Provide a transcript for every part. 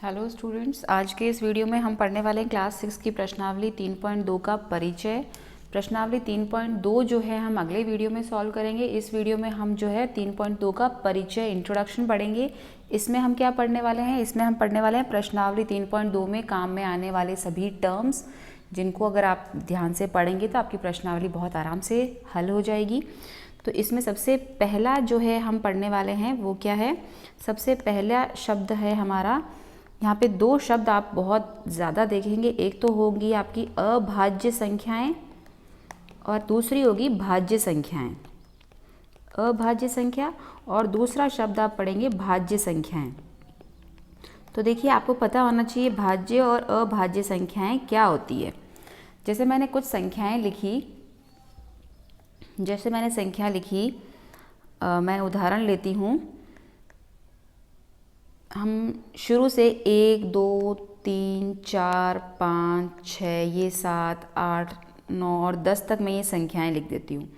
Hello students, आज के इस वीडियो में हम पढ़ने वाले हैं क्लास 6 की प्रश्नावली 3.2 का परिचय। प्रश्नावली 3.2 जो है हम अगले वीडियो में सॉल्व करेंगे। इस वीडियो में हम जो है 3.2 का परिचय इंट्रोडक्शन पढ़ेंगे। इसमें हम क्या पढ़ने वाले हैं? इसमें हम पढ़ने वाले हैं प्रश्नावली 3.2 में काम में आने वाले सभी टर्म्स, जिनको अगर आप ध्यान से पढ़ेंगे तो आपकी प्रश्नावली बहुत आराम से हल हो जाएगी। तो इसमें सबसे पहला जो है हम पढ़ने वाले हैं वो क्या है? सबसे पहला शब्द है हमारा, यहाँ पे दो शब्द आप बहुत ज़्यादा देखेंगे। एक तो होगी आपकी अभाज्य संख्याएं और दूसरी होगी भाज्य संख्याएं। अभाज्य संख्या और दूसरा शब्द आप पढ़ेंगे भाज्य संख्याएं। तो देखिए, आपको पता होना चाहिए भाज्य और अभाज्य संख्याएं क्या होती है। जैसे मैंने कुछ संख्याएं लिखी, मैं उदाहरण लेती हूँ। हम शुरू से 1, 2, 3, 4, 5, 6, ये 7, 8, 9 और 10 तक मैं ये संख्याएं लिख देती हूँ।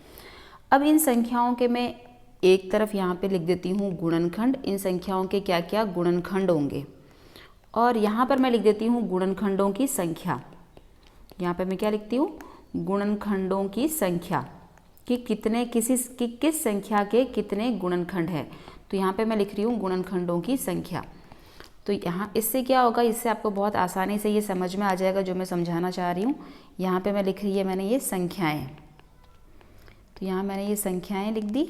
अब इन संख्याओं के मैं एक तरफ यहाँ पे लिख देती हूँ गुणनखंड। इन संख्याओं के क्या क्या गुणनखंड होंगे, और यहाँ पर मैं लिख देती हूँ गुणनखंडों की संख्या। यहाँ पे मैं क्या लिखती हूँ? गुणनखंडों की संख्या कि किस संख्या के कितने गुणनखंड है। तो यहाँ पे मैं लिख रही हूँ गुणनखंडों की संख्या। तो यहाँ इससे क्या होगा, इससे आपको बहुत आसानी से ये समझ में आ जाएगा जो मैं समझाना चाह रही हूँ। यहाँ पे मैं लिख रही है मैंने ये संख्याएं। तो यहाँ मैंने ये संख्याएं लिख दी।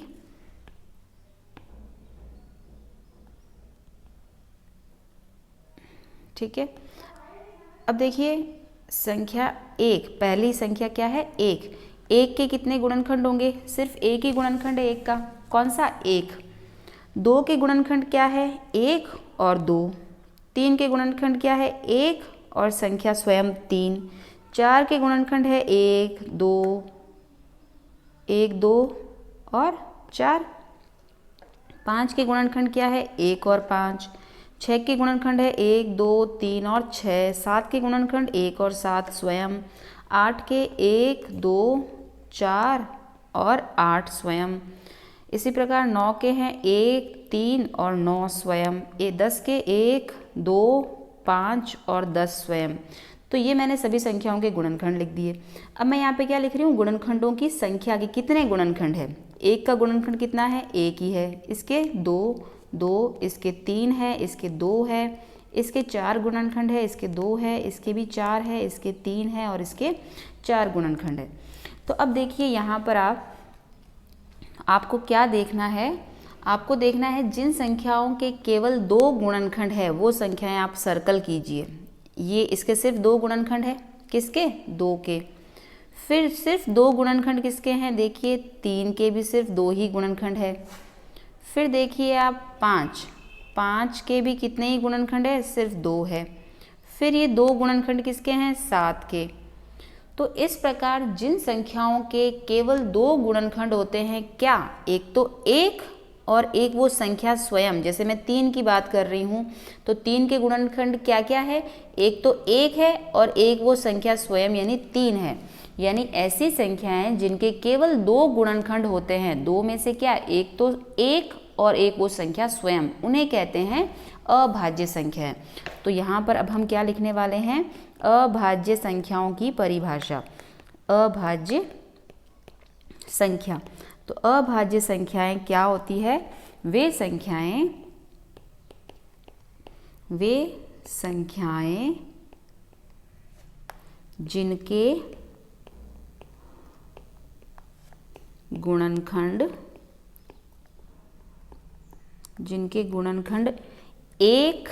ठीक है। अब देखिए संख्या 1, पहली संख्या क्या है? 1। 1 के कितने गुणनखंड होंगे? सिर्फ एक ही गुणनखंड है 1 का। कौन सा? 1। 2 के गुणनखंड क्या है? 1 और 2। 3 के गुणनखंड क्या है? 1 और संख्या स्वयं 3। 4 के गुणनखंड है 1, 2 और 4। 5 के गुणनखंड क्या है? 1 और 5। 6 के गुणनखंड है 1, 2, 3 और 6। 7 के गुणनखंड 1 और 7 स्वयं। 8 के 1, 2, 4 और 8 स्वयं। इसी प्रकार 9 के हैं 1, 3 और 9 स्वयं। 10 के 1, 2, 5 और 10 स्वयं। तो ये मैंने सभी संख्याओं के गुणनखंड लिख दिए। अब मैं यहाँ पे क्या लिख रही हूँ? गुणनखंडों की संख्या के कितने गुणनखंड है। 1 का गुणनखंड कितना है? 1 ही है। इसके 2, इसके 3 है, इसके 2 है, इसके 4 गुणनखंड है, इसके 2 है, इसके भी 4 है, इसके 3 है और इसके 4 गुणनखंड है। तो अब देखिए यहाँ पर आपको क्या देखना है? आपको देखना है जिन संख्याओं के केवल 2 गुणनखंड है वो संख्याएं आप सर्कल कीजिए। ये इसके सिर्फ 2 गुणनखंड है। किसके? 2 के। फिर सिर्फ 2 गुणनखंड किसके हैं? देखिए 3 के भी सिर्फ 2 ही गुणनखंड है। फिर देखिए आप 5 के भी कितने ही गुणनखंड है? सिर्फ 2 है। फिर ये 2 गुणनखंड किसके हैं? 7 के। तो इस प्रकार जिन संख्याओं के केवल 2 गुणनखंड होते हैं, क्या? एक तो 1 और एक वो संख्या स्वयं। जैसे मैं 3 की बात कर रही हूँ तो 3 के गुणनखंड क्या क्या है? एक तो 1 है और एक वो संख्या स्वयं यानी 3 है। यानी ऐसी संख्याएं जिनके केवल 2 गुणनखंड होते हैं, 2 में से क्या? एक तो 1 और एक वो संख्या स्वयं, उन्हें कहते हैं अभाज्य संख्या। तो यहाँ पर अब हम क्या लिखने वाले हैं? अभाज्य संख्याओं की परिभाषा। अभाज्य संख्या। तो अभाज्य संख्याएं क्या होती है? वे संख्याएं जिनके गुणनखंड 1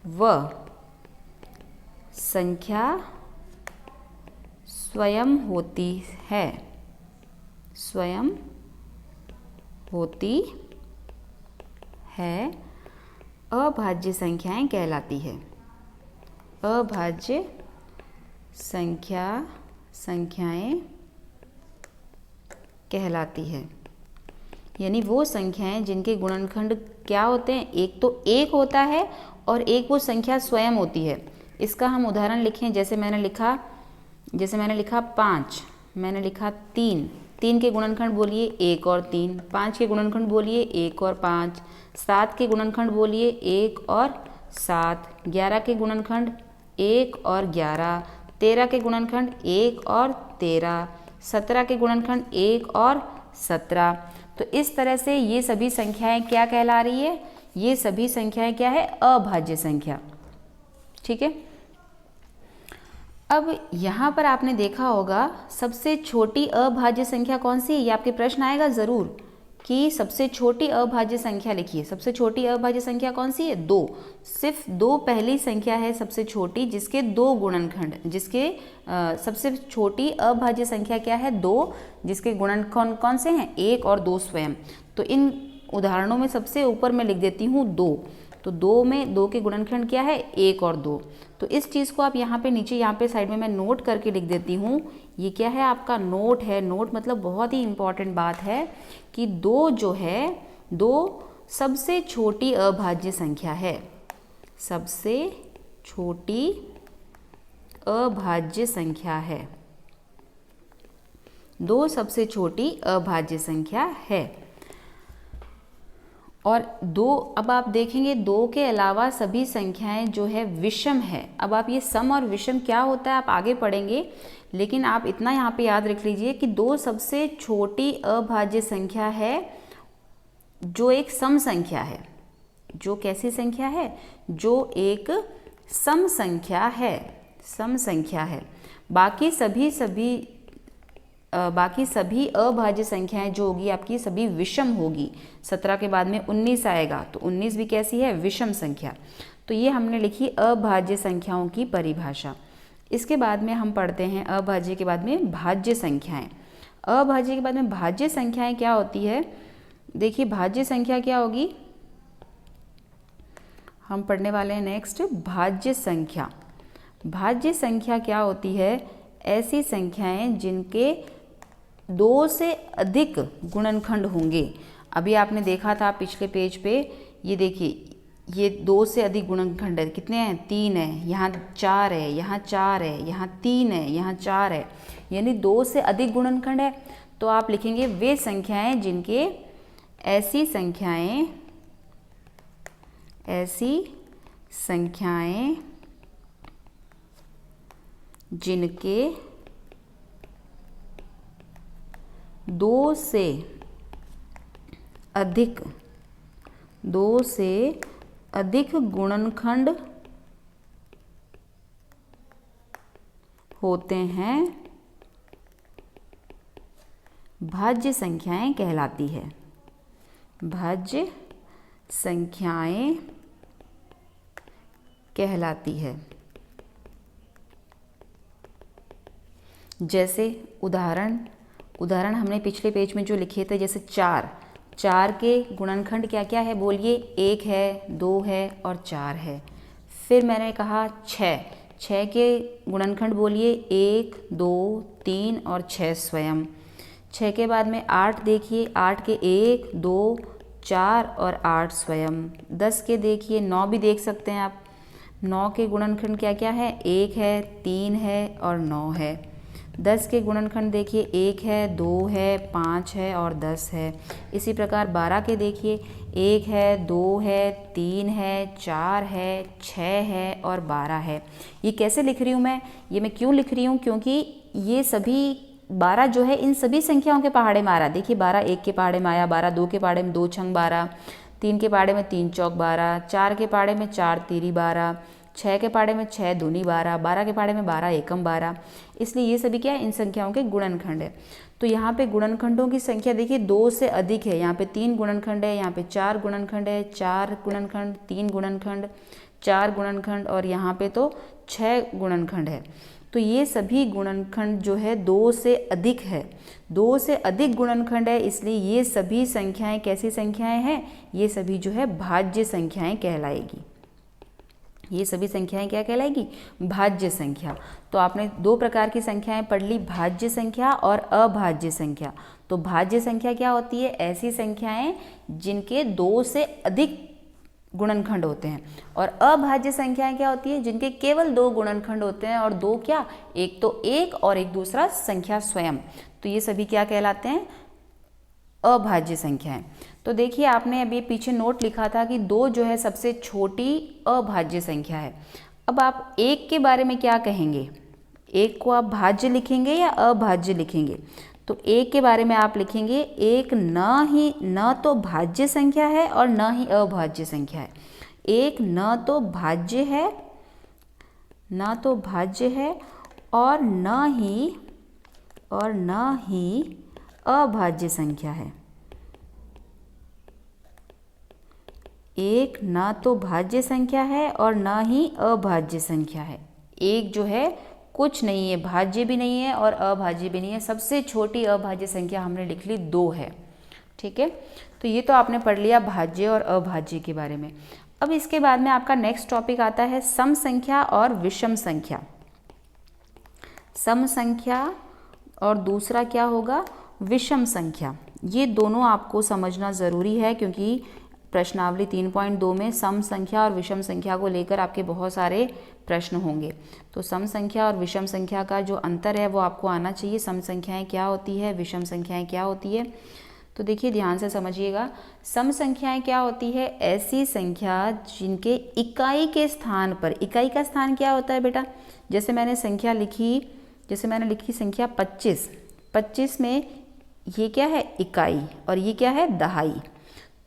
व संख्या स्वयं होती है, अभाज्य संख्याएं कहलाती है। अभाज्य संख्याएं कहलाती है। यानी वो संख्याएं जिनके गुणनखंड क्या होते हैं? एक तो 1 होता है और एक वो संख्या स्वयं होती है। इसका हम उदाहरण लिखें। जैसे मैंने लिखा 5, मैंने लिखा 3। 3 के गुणनखंड बोलिए 1 और 3। 5 के गुणनखंड बोलिए 1 और 5। 7 के गुणनखंड बोलिए 1 और 7, 11 के गुणनखंड 1 और 11, 13 के गुणनखंड 1 और 13, 17 के गुणनखंड 1 और 17। तो इस तरह से ये सभी संख्याएं क्या कहला रही है, ये सभी संख्याएं क्या है, अभाज्य संख्या। ठीक है। अब यहाँ पर आपने देखा होगा सबसे छोटी अभाज्य संख्या कौन सी है, ये आपके प्रश्न आएगा ज़रूर कि सबसे छोटी अभाज्य संख्या लिखिए। सबसे छोटी अभाज्य संख्या कौन सी है, 2। सिर्फ 2 पहली संख्या है सबसे छोटी जिसके 2 गुणनखंड, जिसके सबसे छोटी अभाज्य संख्या क्या है, 2, जिसके गुणनखंड कौन से हैं, 1 और 2 स्वयं। तो इन उदाहरणों में सबसे ऊपर मैं लिख देती हूँ 2। तो 2 में 2 के गुणनखंड क्या है, 1 और 2। तो इस चीज़ को आप यहाँ पे नीचे, यहाँ पे साइड में मैं नोट करके लिख देती हूँ। ये क्या है, आपका नोट है। नोट मतलब बहुत ही इम्पॉर्टेंट बात है कि 2 जो है, 2 सबसे छोटी अभाज्य संख्या है। सबसे छोटी अभाज्य संख्या है। 2 सबसे छोटी अभाज्य संख्या है। और 2, अब आप देखेंगे 2 के अलावा सभी संख्याएं जो है विषम है। अब आप ये सम और विषम क्या होता है आप आगे पढ़ेंगे, लेकिन आप इतना यहाँ पे याद रख लीजिए कि 2 सबसे छोटी अभाज्य संख्या है जो एक सम संख्या है। जो कैसी संख्या है, जो एक सम संख्या है, सम संख्या है। बाकी सभी अभाज्य संख्याएं जो होगी आपकी सभी विषम होगी। 17 के बाद में 19 आएगा, तो 19 भी कैसी है, विषम संख्या। तो ये हमने लिखी अभाज्य संख्याओं की परिभाषा। इसके बाद में हम पढ़ते हैं अभाज्य के बाद में भाज्य संख्याएं। अभाज्य के बाद में भाज्य संख्याएं क्या होती है, देखिए भाज्य संख्या क्या होगी, हम पढ़ने वाले हैं नेक्स्ट भाज्य संख्या। भाज्य संख्या क्या होती है, ऐसी संख्याएं जिनके 2 से अधिक गुणनखंड होंगे। अभी आपने देखा था पिछले पेज पे, ये देखिए ये 2 से अधिक गुणनखंड है, कितने हैं, 3 है, यहाँ 4 है, यहाँ 4 है, यहाँ 3 है, यहाँ 4 है, यानी 2 से अधिक गुणनखंड है। तो आप लिखेंगे वे संख्याएं जिनके, ऐसी संख्याएं जिनके 2 से अधिक गुणनखंड होते हैं, भाज्य संख्याएं कहलाती है। भाज्य संख्याएं कहलाती है। जैसे उदाहरण हमने पिछले पेज में जो लिखे थे, जैसे 4 के गुणनखंड क्या क्या है बोलिए, 1 है, 2 है और 4 है। फिर मैंने कहा 6 के गुणनखंड बोलिए 1, 2, 3 और 6 स्वयं। 6 के बाद में 8 देखिए, 8 के 1, 2, 4 और 8 स्वयं। 10 के देखिए, 9 भी देख सकते हैं आप। 9 के गुणनखंड क्या क्या है, 1 है, 3 है और 9 है। 10 के गुणनखंड देखिए, 1 है, 2 है, 5 है और 10 है। इसी प्रकार 12 के देखिए, 1 है, 2 है, 3 है, 4 है, 6 है और 12 है। ये कैसे लिख रही हूँ मैं, ये मैं क्यों लिख रही हूँ, क्योंकि ये सभी 12 जो है इन सभी संख्याओं के पहाड़े में आ रहा है। देखिए 12 1 के पहाड़े में आया, 12 2 के पहाड़े में 2 छंग 12, 3 के पहाड़े में 3 चौक 12, 4 के पहाड़े में 4 तीरी 12, 6 के पहाड़े में 6 दूनी 12, 12 के पहाड़े में 12 एकम 12। इसलिए ये सभी क्या है, इन संख्याओं के गुणनखंड है। तो यहाँ पे गुणनखंडों की संख्या देखिए 2 से अधिक है। यहाँ पे 3 गुणनखंड है, यहाँ पे 4 गुणनखंड है, 4 गुणनखंड, 3 गुणनखंड, 4 गुणनखंड और यहाँ पे तो 6 गुणनखंड है। तो ये सभी गुणनखंड जो है 2 से अधिक है, 2 से अधिक गुणनखंड है, इसलिए ये सभी संख्याएं कैसी संख्याएं हैं, ये सभी जो है भाज्य संख्याएं कहलाएगी। ये सभी संख्याएं क्या कहलाएगी, भाज्य संख्या। तो आपने 2 प्रकार की संख्याएं पढ़ ली, भाज्य संख्या और अभाज्य संख्या। तो भाज्य संख्या क्या होती है, ऐसी संख्याएं जिनके 2 से अधिक गुणनखंड होते हैं। और अभाज्य संख्याएं क्या होती है, जिनके केवल 2 गुणनखंड होते हैं। और 2 क्या, एक तो 1 और एक दूसरा संख्या स्वयं। तो ये सभी क्या कहलाते हैं, अभाज्य संख्याएं। तो देखिए आपने अभी पीछे नोट लिखा था कि 2 जो है सबसे छोटी अभाज्य संख्या है। अब आप 1 के बारे में क्या कहेंगे? 1 को आप भाज्य लिखेंगे या अभाज्य लिखेंगे? तो 1 के बारे में आप लिखेंगे 1 न तो भाज्य संख्या है और न ही अभाज्य संख्या है। 1 न तो भाज्य है और न ही अभाज्य संख्या है। 1 न तो भाज्य संख्या है और न ही अभाज्य संख्या है। 1 जो है कुछ नहीं है, भाज्य भी नहीं है और अभाज्य भी नहीं है। सबसे छोटी अभाज्य संख्या हमने लिख ली 2 है। ठीक है, तो ये तो आपने पढ़ लिया भाज्य और अभाज्य के बारे में। अब इसके बाद में आपका नेक्स्ट टॉपिक आता है सम संख्या और विषम संख्या। सम संख्या और दूसरा क्या होगा? विषम संख्या। ये दोनों आपको समझना ज़रूरी है क्योंकि प्रश्नावली 3.2 में सम संख्या और विषम संख्या को लेकर आपके बहुत सारे प्रश्न होंगे। तो सम संख्या और विषम संख्या का जो अंतर है वो आपको आना चाहिए। सम संख्याएं क्या होती है, विषम संख्याएं क्या होती है? तो देखिए ध्यान से समझिएगा। सम संख्याएं क्या होती है? ऐसी संख्या जिनके इकाई के स्थान पर, इकाई का स्थान क्या होता है बेटा? जैसे मैंने लिखी संख्या 25। 25 में ये क्या है? इकाई, और ये क्या है? दहाई।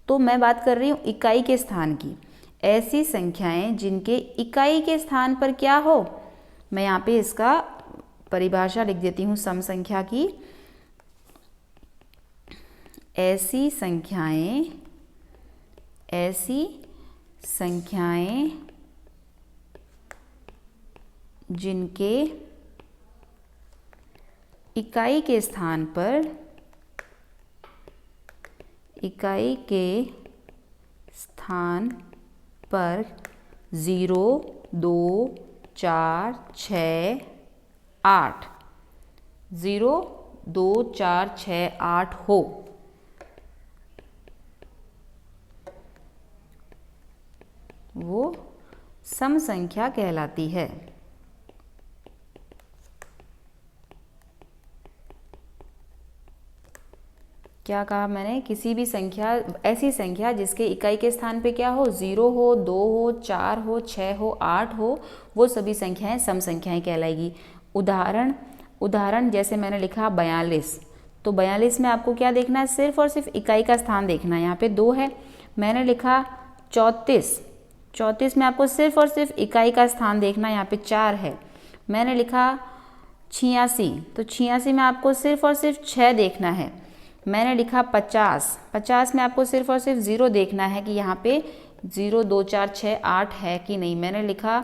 तो मैं बात कर रही हूँ इकाई के स्थान की। ऐसी संख्याएं जिनके इकाई के स्थान पर क्या हो, मैं यहाँ पे इसका परिभाषा लिख देती हूँ सम संख्या की। ऐसी संख्याएं जिनके इकाई के स्थान पर 0, 2, 4, 6, 8, 0, 2, 4, 6, 8 हो, वो सम संख्या कहलाती है। क्या कहा मैंने? किसी भी संख्या, ऐसी संख्या जिसके इकाई के स्थान पे क्या हो? 0 हो, 2 हो, 4 हो, 6 हो, 8 हो, वो सभी संख्याएं सम संख्याएं कहलाएगी। उदाहरण जैसे मैंने लिखा 42। तो 42 में आपको क्या देखना है? सिर्फ और सिर्फ इकाई का स्थान देखना है। यहाँ पे 2 है। मैंने लिखा 34। 34 में आपको सिर्फ और सिर्फ इकाई का स्थान देखना है। यहाँ पे 4 है। मैंने लिखा 86। तो 86 में आपको सिर्फ और सिर्फ 6 देखना है। मैंने लिखा 50। 50 में आपको सिर्फ और सिर्फ 0 देखना है कि यहाँ पे 0, 2, 4, 6, 8 है कि नहीं। मैंने लिखा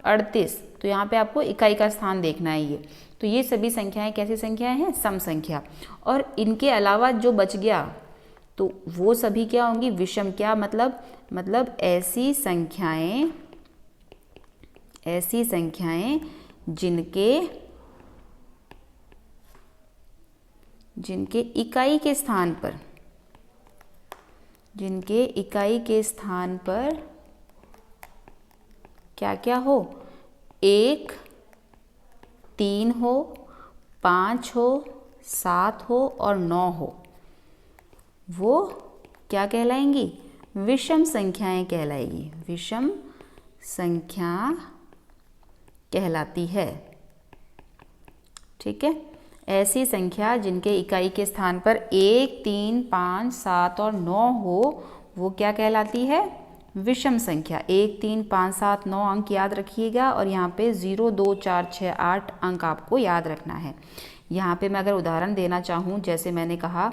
38। तो यहाँ पे आपको इकाई का स्थान देखना है ये। तो ये सभी संख्याएं कैसी संख्याएं हैं? सम संख्या। और इनके अलावा जो बच गया तो वो सभी क्या होंगी? विषम। क्या मतलब ऐसी संख्याएं जिनके इकाई के स्थान पर क्या क्या हो? 1, 3 हो, 5 हो, 7 हो और 9 हो, वो क्या कहलाएंगी? विषम संख्याएं कहलाएगी। विषम संख्या कहलाती है। ठीक है, ऐसी संख्या जिनके इकाई के स्थान पर 1, 3, 5, 7 और 9 हो, वो क्या कहलाती है? विषम संख्या। 1, 3, 5, 7, 9 अंक याद रखिएगा और यहाँ पे 0, 2, 4, 6, 8 अंक आपको याद रखना है। यहाँ पे मैं अगर उदाहरण देना चाहूँ, जैसे मैंने कहा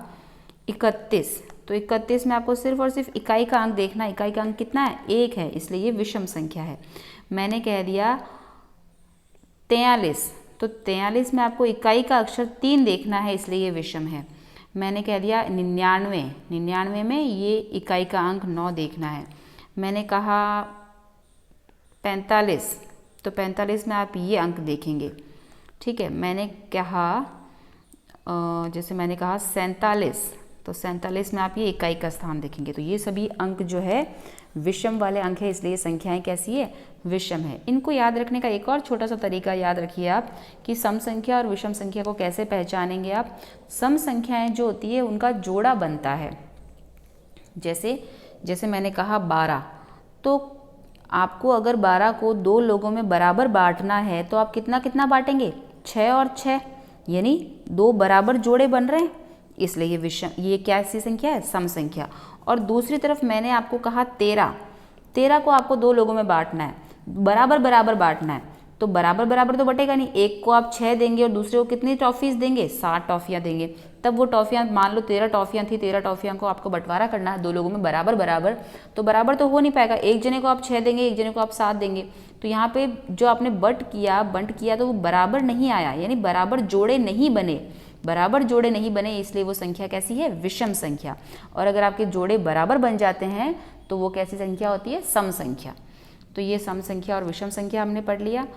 31, तो 31 में आपको सिर्फ और सिर्फ इकाई का अंक देखना है। इकाई का अंक कितना है? 1 है, इसलिए ये विषम संख्या है। मैंने कह दिया 43, तो 43 में आपको इकाई का अक्षर 3 देखना है, इसलिए ये विषम है। मैंने कह दिया 99, 99 में ये इकाई का अंक 9 देखना है। मैंने कहा 45, तो 45 में आप ये अंक देखेंगे। ठीक है, मैंने कहा जैसे मैंने कहा 47, तो 47 में आप ये इकाई का स्थान देखेंगे। तो ये सभी अंक जो है विषम वाले अंक है, इसलिए संख्याएं कैसी है? विषम है। इनको याद रखने का एक और छोटा सा तरीका याद रखिए आप कि सम संख्या और विषम संख्या को कैसे पहचानेंगे आप। सम संख्याएं जो होती है उनका जोड़ा बनता है। जैसे मैंने कहा 12, तो आपको अगर 12 को 2 लोगों में बराबर बांटना है तो आप कितना कितना बांटेंगे, 6 और 6, यानी 2 बराबर जोड़े बन रहे हैं, इसलिए ये क्या ऐसी संख्या है, सम संख्या। और दूसरी तरफ मैंने आपको कहा 13 को आपको 2 लोगों में बांटना है, बराबर बराबर बांटना है, तो बराबर बराबर तो बटेगा नहीं, एक को आप 6 देंगे और दूसरे को कितनी टॉफ़ीज़ देंगे, 7 टॉफ़ियाँ देंगे। तब वो टॉफ़ियाँ, मान लो 13 टॉफ़ियाँ थी, 13 टॉफ़ियाँ को आपको बंटवारा करना है 2 लोगों में बराबर बराबर, तो बराबर तो हो नहीं पाएगा, एक जने को आप 6 देंगे, एक जने को आप 7 देंगे, तो यहाँ पे जो आपने बंट किया तो वो बराबर नहीं आया, यानी बराबर जोड़े नहीं बने, इसलिए वो संख्या कैसी है, विषम संख्या। और अगर आपके जोड़े बराबर बन जाते हैं तो वो कैसी संख्या होती है, सम संख्या। तो ये सम संख्या और विषम संख्या हमने पढ़ लिया।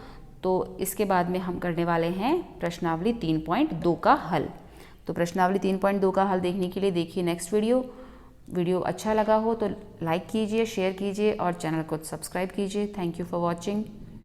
तो इसके बाद में हम करने वाले हैं प्रश्नावली 3.2 का हल। तो प्रश्नावली 3.2 का हल देखने के लिए देखिए नेक्स्ट वीडियो अच्छा लगा हो तो लाइक कीजिए, शेयर कीजिए और चैनल को सब्सक्राइब कीजिए। Thank you for watching.